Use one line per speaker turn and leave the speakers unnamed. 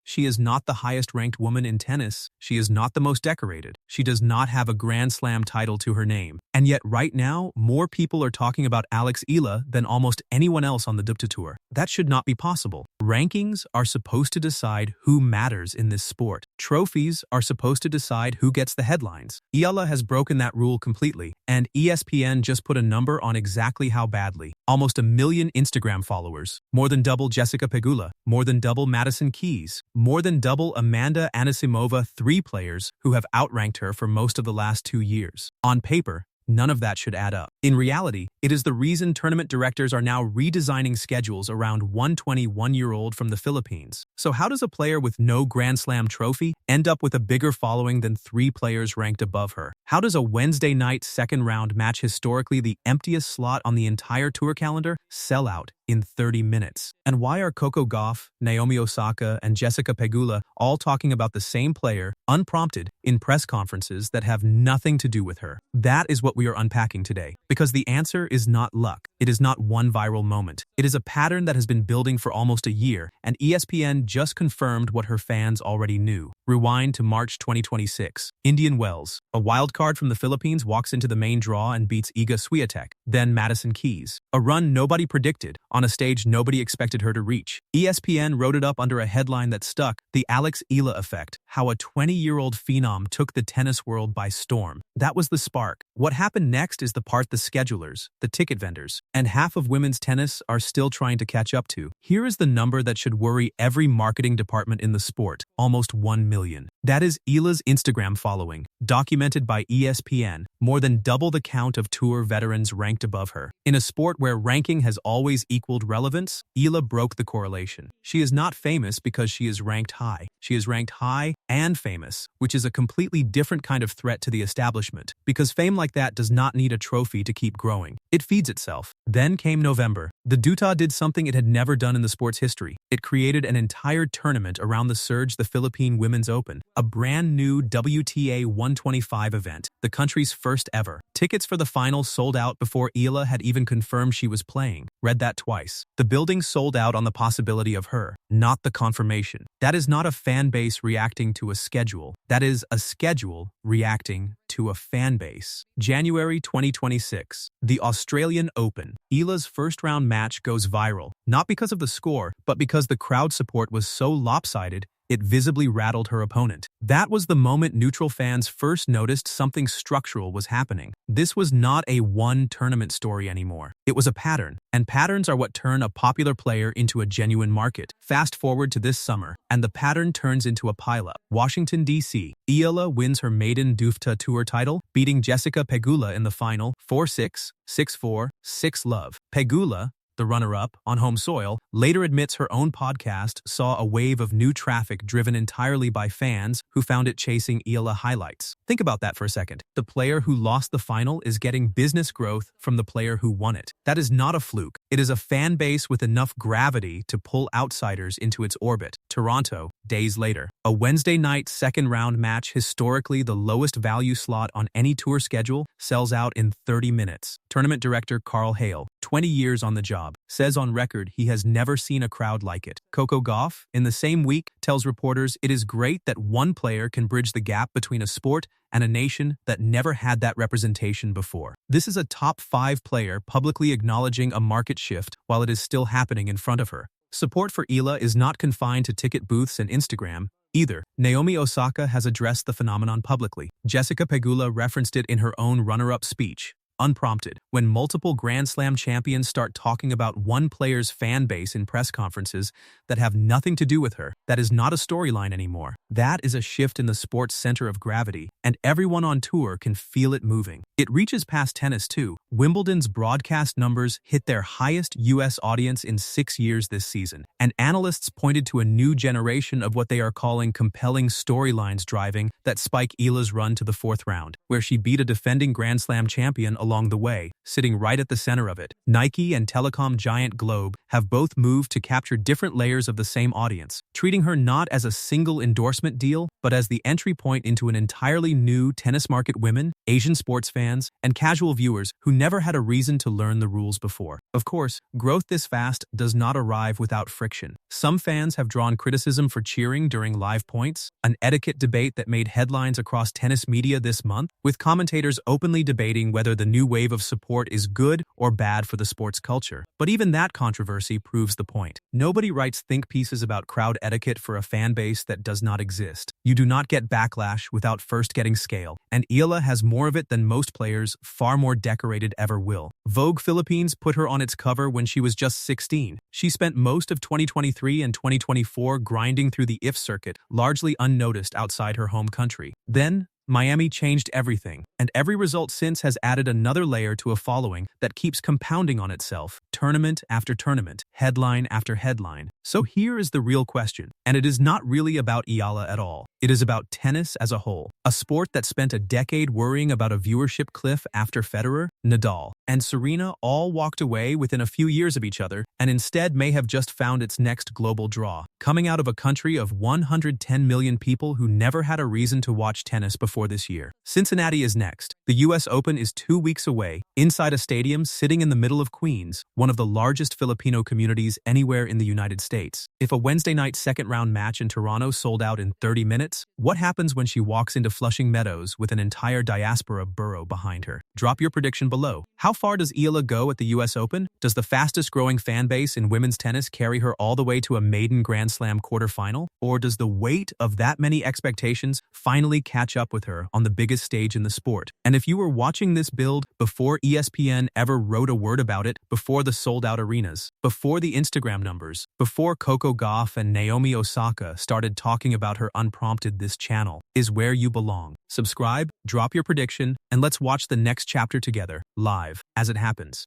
She is not the highest-ranked woman in tennis. She is not the most decorated. She does not have a Grand Slam title to her name. And yet right now, more people are talking about Eala than almost anyone else on the WTA Tour. That should not be possible. Rankings are supposed to decide who matters in this sport. Trophies are supposed to decide who gets the headlines. Eala has broken that rule completely, and ESPN just put a number on exactly how badly. Almost 1 million Instagram followers, more than double Jessica Pegula, more than double Madison Keys, more than double Amanda Anisimova, 3 players who have outranked her for most of the last 2 years. On paper, none of that should add up. In reality, it is the reason tournament directors are now redesigning schedules around 121-year-old from the Philippines. So how does a player with no Grand Slam trophy end up with a bigger following than 3 players ranked above her? How does a Wednesday night second-round match, historically the emptiest slot on the entire tour calendar, sell out in 30 minutes? And why are Coco Gauff, Naomi Osaka, and Jessica Pegula all talking about the same player, unprompted, in press conferences that have nothing to do with her? That is what we are unpacking today. Because the answer is not luck. It is not one viral moment. It is a pattern that has been building for almost a year, and ESPN just confirmed what her fans already knew. Rewind to March 2026. Indian Wells, a wildcard from the Philippines, walks into the main draw and beats Iga Swiatek, then Madison Keys. A run nobody predicted, on a stage nobody expected her to reach. ESPN wrote it up under a headline that stuck: the Eala effect, how a 20-year-old phenom took the tennis world by storm. That was the spark. What happened next is the part the schedulers, the ticket vendors, and half of women's tennis are still trying to catch up to. Here is the number that should worry every marketing department in the sport: almost 1 million. That is Eala's Instagram following, documented by ESPN, more than double the count of tour veterans ranked above her. In a sport where ranking has always equaled relevance, Eala broke the correlation. She is not famous because she is ranked high. She is ranked high and famous, which is a completely different kind of threat to the establishment, because fame like that does not need a trophy to keep growing. It feeds itself. Then came November. The WTA did something it had never done in the sport's history. It created an entire tournament around the surge, the Philippine Women's Open, a brand new WTA 125 event, the country's first ever. Tickets for the final sold out before Eala had even confirmed she was playing. Read that twice. The building sold out on the possibility of her, not the confirmation. That is not a fan base reacting to a schedule. That is a schedule reacting to a fan base. January 2026. The Australian Open. Eala's first-round match goes viral, not because of the score, but because the crowd support was so lopsided it visibly rattled her opponent. That was the moment neutral fans first noticed something structural was happening. This was not a one-tournament story anymore. It was a pattern, and patterns are what turn a popular player into a genuine market. Fast forward to this summer, and the pattern turns into a pileup. Washington, D.C. Eala wins her maiden WTA Tour title, beating Jessica Pegula in the final 4-6, 6-4, 6-love. Pegula, the runner-up, on home soil, later admits her own podcast saw a wave of new traffic driven entirely by fans who found it chasing Eala highlights. Think about that for a second. The player who lost the final is getting business growth from the player who won it. That is not a fluke. It is a fan base with enough gravity to pull outsiders into its orbit. Toronto, days later. A Wednesday night second-round match, historically the lowest value slot on any tour schedule, sells out in 30 minutes. Tournament director Carl Hale, 20 years on the job, says on record he has never seen a crowd like it. Coco Gauff, in the same week, tells reporters it is great that one player can bridge the gap between a sport and a nation that never had that representation before. This is a top 5 player publicly acknowledging a market shift while it is still happening in front of her. Support for Eala is not confined to ticket booths and Instagram either. Naomi Osaka has addressed the phenomenon publicly. Jessica Pegula referenced it in her own runner-up speech. Unprompted, when multiple Grand Slam champions start talking about one player's fan base in press conferences that have nothing to do with her, that is not a storyline anymore. That is a shift in the sport's center of gravity, and everyone on tour can feel it moving. It reaches past tennis too. Wimbledon's broadcast numbers hit their highest U.S. audience in 6 years this season, and analysts pointed to a new generation of what they are calling compelling storylines driving that spike Eala's run to the 4th round, where she beat a defending Grand Slam champion along the way, sitting right at the center of it. Nike and telecom giant Globe have both moved to capture different layers of the same audience, treating her not as a single endorsement deal, but as the entry point into an entirely new tennis market: women, Asian sports fans, and casual viewers who never had a reason to learn the rules before. Of course, growth this fast does not arrive without friction. Some fans have drawn criticism for cheering during live points, an etiquette debate that made headlines across tennis media this month, with commentators openly debating whether the new wave of support is good or bad for the sports culture. But even that controversy proves the point. Nobody writes think pieces about crowd etiquette for a fan base that does not exist. You do not get backlash without first getting scale, and Eala has more of it than most players, far more decorated, ever will. Vogue Philippines put her on its cover when she was just 16. She spent most of 2023 and 2024 grinding through the IF circuit, largely unnoticed outside her home country. Then, Miami changed everything, and every result since has added another layer to a following that keeps compounding on itself, tournament after tournament, headline after headline. So here is the real question, and it is not really about Eala at all. It is about tennis as a whole, a sport that spent a decade worrying about a viewership cliff after Federer, Nadal, and Serena all walked away within a few years of each other, and instead may have just found its next global draw, coming out of a country of 110 million people who never had a reason to watch tennis before this year. Cincinnati is next. The US Open is 2 weeks away, inside a stadium sitting in the middle of Queens, one of the largest Filipino communities anywhere in the United States. If a Wednesday night second-round match in Toronto sold out in 30 minutes, what happens when she walks into Flushing Meadows with an entire diaspora borough behind her? Drop your prediction below. How far does Eala go at the US Open? Does the fastest-growing fan base in women's tennis carry her all the way to a maiden Grand Slam quarterfinal? Or does the weight of that many expectations finally catch up with her on the biggest stage in the sport? And if you were watching this build before ESPN ever wrote a word about it, before the sold-out arenas, before the Instagram numbers, before Coco Gauff and Naomi Osaka started talking about her unprompted, this channel is where you belong. Subscribe, drop your prediction, and let's watch the next chapter together, live, as it happens.